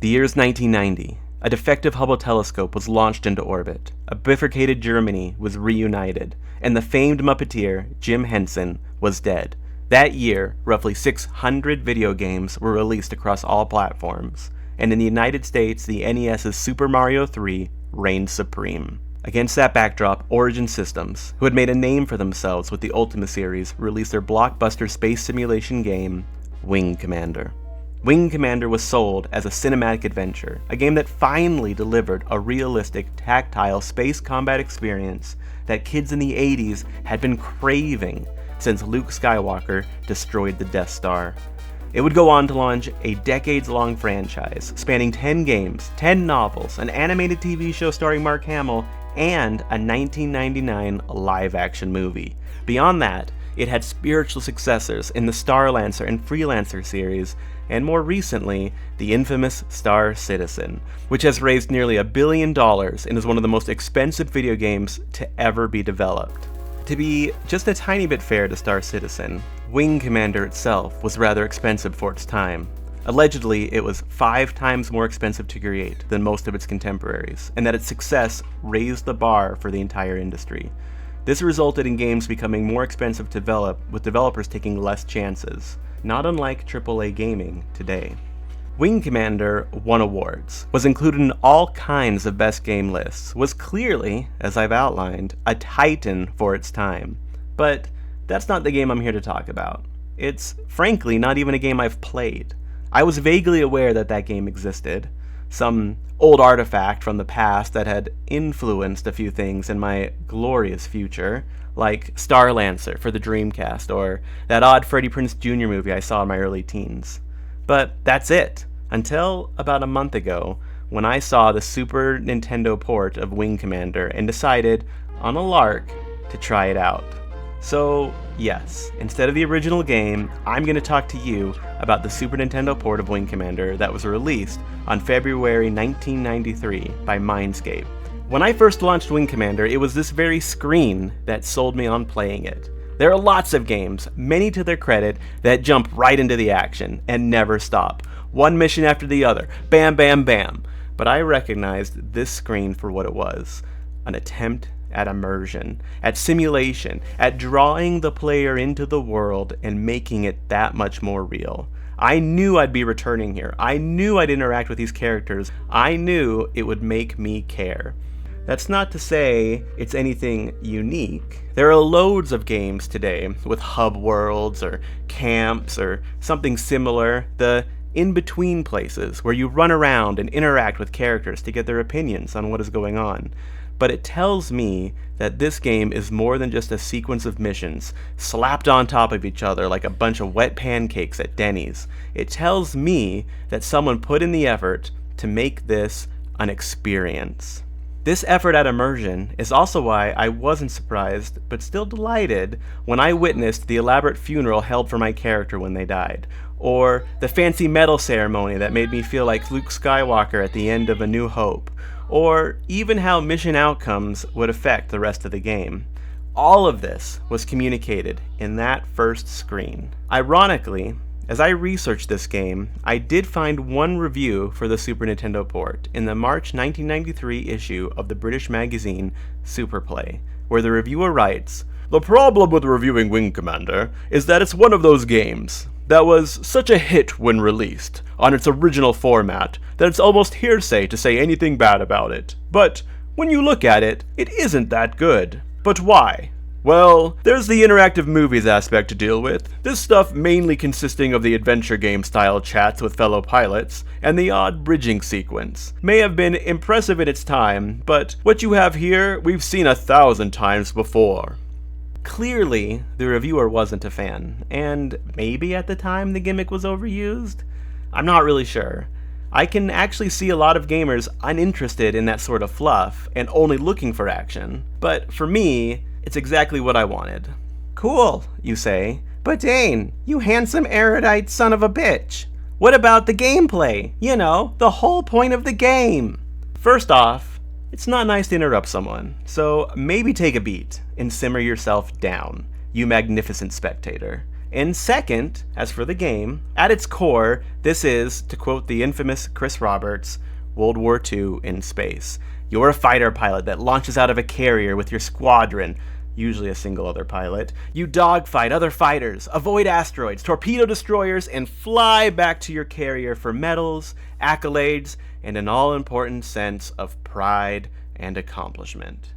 The year's 1990. A defective Hubble telescope was launched into orbit. A bifurcated Germany was reunited, and the famed Muppeteer, Jim Henson, was dead. That year, roughly 600 video games were released across all platforms, and in the United States, the NES's Super Mario 3 reigned supreme. Against that backdrop, Origin Systems, who had made a name for themselves with the Ultima series, released their blockbuster space simulation game, Wing Commander. Wing Commander was sold as a cinematic adventure, a game that finally delivered a realistic, tactile space combat experience that kids in the 80s had been craving since Luke Skywalker destroyed the Death Star. It would go on to launch a decades-long franchise, spanning 10 games, 10 novels, an animated TV show starring Mark Hamill, and a 1999 live-action movie. Beyond that, it had spiritual successors in the Starlancer and Freelancer series, and more recently, the infamous Star Citizen, which has raised nearly $1 billion and is one of the most expensive video games to ever be developed. To be just a tiny bit fair to Star Citizen, Wing Commander itself was rather expensive for its time. Allegedly, it was 5 times more expensive to create than most of its contemporaries, and that its success raised the bar for the entire industry. This resulted in games becoming more expensive to develop, with developers taking less chances, not unlike AAA gaming today. Wing Commander won awards, was included in all kinds of best game lists, was clearly, as I've outlined, a titan for its time. But that's not the game I'm here to talk about. It's, frankly, not even a game I've played. I was vaguely aware that that game existed, some old artifact from the past that had influenced a few things in my glorious future, like Starlancer for the Dreamcast, or that odd Freddie Prinze Jr. movie I saw in my early teens. But that's it, until about a month ago, when I saw the Super Nintendo port of Wing Commander and decided, on a lark, to try it out. So, yes, instead of the original game, I'm going to talk to you about the Super Nintendo port of Wing Commander that was released on February 1993 by Mindscape. When I first launched Wing Commander, it was this very screen that sold me on playing it. There are lots of games, many to their credit, that jump right into the action and never stop. One mission after the other, bam, bam, bam. But I recognized this screen for what it was, an attempt at immersion, at simulation, at drawing the player into the world and making it that much more real. I knew I'd be returning here. I knew I'd interact with these characters. I knew it would make me care. That's not to say it's anything unique. There are loads of games today with hub worlds or camps or something similar, the in-between places where you run around and interact with characters to get their opinions on what is going on. But it tells me that this game is more than just a sequence of missions slapped on top of each other like a bunch of wet pancakes at Denny's. It tells me that someone put in the effort to make this an experience. This effort at immersion is also why I wasn't surprised, but still delighted, when I witnessed the elaborate funeral held for my character when they died, or the fancy medal ceremony that made me feel like Luke Skywalker at the end of A New Hope, or even how mission outcomes would affect the rest of the game. All of this was communicated in that first screen. Ironically, as I researched this game, I did find one review for the Super Nintendo port in the March 1993 issue of the British magazine Superplay, where the reviewer writes, "The problem with reviewing Wing Commander is that it's one of those games that was such a hit when released, on its original format, that it's almost hearsay to say anything bad about it. But when you look at it, it isn't that good. But why? Well, there's the interactive movies aspect to deal with, this stuff mainly consisting of the adventure game style chats with fellow pilots, and the odd bridging sequence. May have been impressive at its time, but what you have here, we've seen 1,000 times before." Clearly, the reviewer wasn't a fan, and maybe at the time the gimmick was overused? I'm not really sure. I can actually see a lot of gamers uninterested in that sort of fluff, and only looking for action. But for me, it's exactly what I wanted. Cool, you say, but Dane, you handsome erudite son of a bitch. What about the gameplay? You know, the whole point of the game. First off, it's not nice to interrupt someone, so maybe take a beat and simmer yourself down, you magnificent spectator. And second, as for the game, at its core, this is, to quote the infamous Chris Roberts, World War II in space. You're a fighter pilot that launches out of a carrier with your squadron, usually a single other pilot. You dogfight other fighters, avoid asteroids, torpedo destroyers, and fly back to your carrier for medals, accolades, and an all-important sense of pride and accomplishment.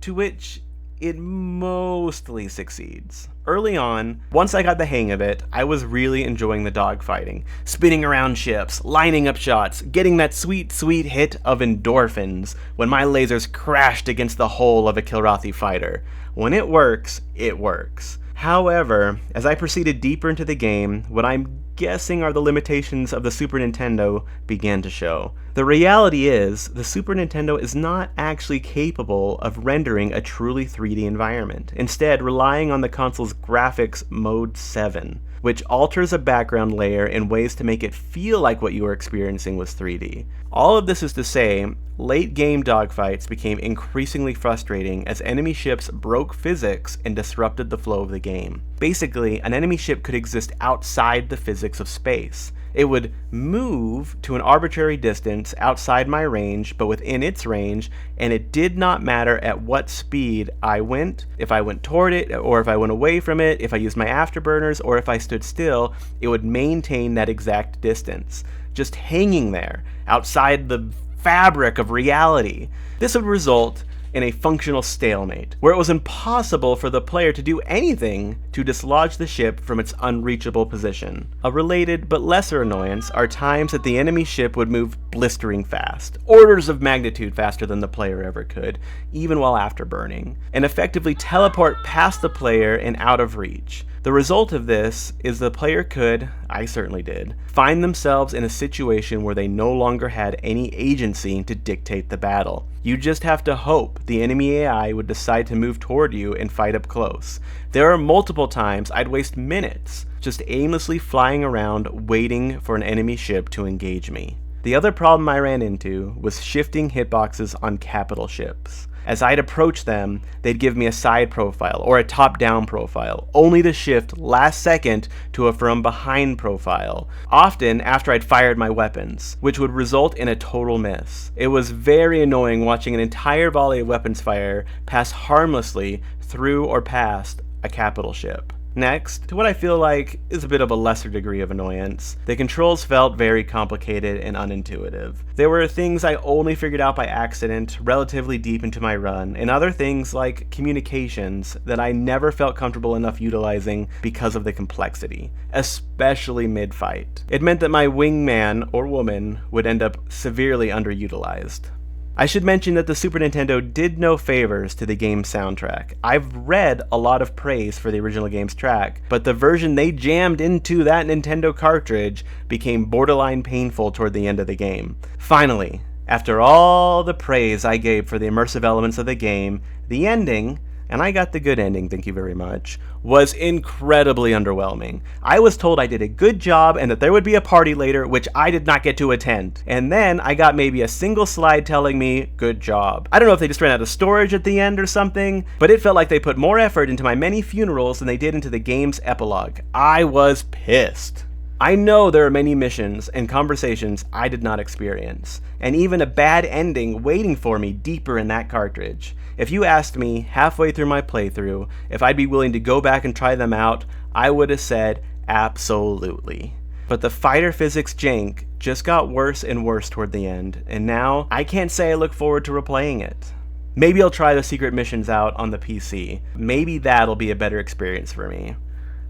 To which it mostly succeeds. Early on, once I got the hang of it, I was really enjoying the dogfighting, spinning around ships, lining up shots, getting that sweet, sweet hit of endorphins when my lasers crashed against the hull of a Kilrathi fighter. When it works, it works. However, as I proceeded deeper into the game, what I'm guessing are the limitations of the Super Nintendo began to show. The reality is, the Super Nintendo is not actually capable of rendering a truly 3D environment, instead relying on the console's graphics Mode 7, which alters a background layer in ways to make it feel like what you were experiencing was 3D. All of this is to say, late game dogfights became increasingly frustrating as enemy ships broke physics and disrupted the flow of the game. Basically, an enemy ship could exist outside the physics of space. It would move to an arbitrary distance outside my range, but within its range, and it did not matter at what speed I went. If I went toward it, or if I went away from it, if I used my afterburners, or if I stood still, it would maintain that exact distance, just hanging there, outside the fabric of reality. This would result in a functional stalemate, where it was impossible for the player to do anything to dislodge the ship from its unreachable position. A related but lesser annoyance are times that the enemy ship would move blistering fast, orders of magnitude faster than the player ever could, even while afterburning, and effectively teleport past the player and out of reach. The result of this is the player could, I certainly did, find themselves in a situation where they no longer had any agency to dictate the battle. You just have to hope the enemy AI would decide to move toward you and fight up close. There are multiple times I'd waste minutes just aimlessly flying around waiting for an enemy ship to engage me. The other problem I ran into was shifting hitboxes on capital ships. As I'd approach them, they'd give me a side profile or a top-down profile, only to shift last second to a from behind profile, often after I'd fired my weapons, which would result in a total miss. It was very annoying watching an entire volley of weapons fire pass harmlessly through or past a capital ship. Next, to what I feel like is a bit of a lesser degree of annoyance, the controls felt very complicated and unintuitive. There were things I only figured out by accident relatively deep into my run, and other things like communications that I never felt comfortable enough utilizing because of the complexity, especially mid-fight. It meant that my wingman or woman would end up severely underutilized. I should mention that the Super Nintendo did no favors to the game's soundtrack. I've read a lot of praise for the original game's track, but the version they jammed into that Nintendo cartridge became borderline painful toward the end of the game. Finally, after all the praise I gave for the immersive elements of the game, the ending, and I got the good ending, thank you very much, was incredibly underwhelming. I was told I did a good job and that there would be a party later, which I did not get to attend. And then I got maybe a single slide telling me, good job. I don't know if they just ran out of storage at the end or something, but it felt like they put more effort into my many funerals than they did into the game's epilogue. I was pissed. I know there are many missions and conversations I did not experience, and even a bad ending waiting for me deeper in that cartridge. If you asked me halfway through my playthrough if I'd be willing to go back and try them out, I would have said absolutely. But the fighter physics jank just got worse and worse toward the end, and now I can't say I look forward to replaying it. Maybe I'll try the secret missions out on the PC. Maybe that'll be a better experience for me.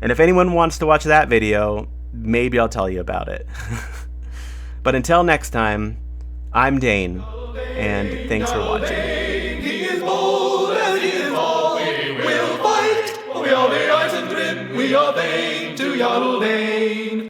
And if anyone wants to watch that video, maybe I'll tell you about it. But until next time, I'm Dane, and thanks for watching. He is bold as he is tall. We will fight. We are the ice and grim. We are vain to Yodel Dane.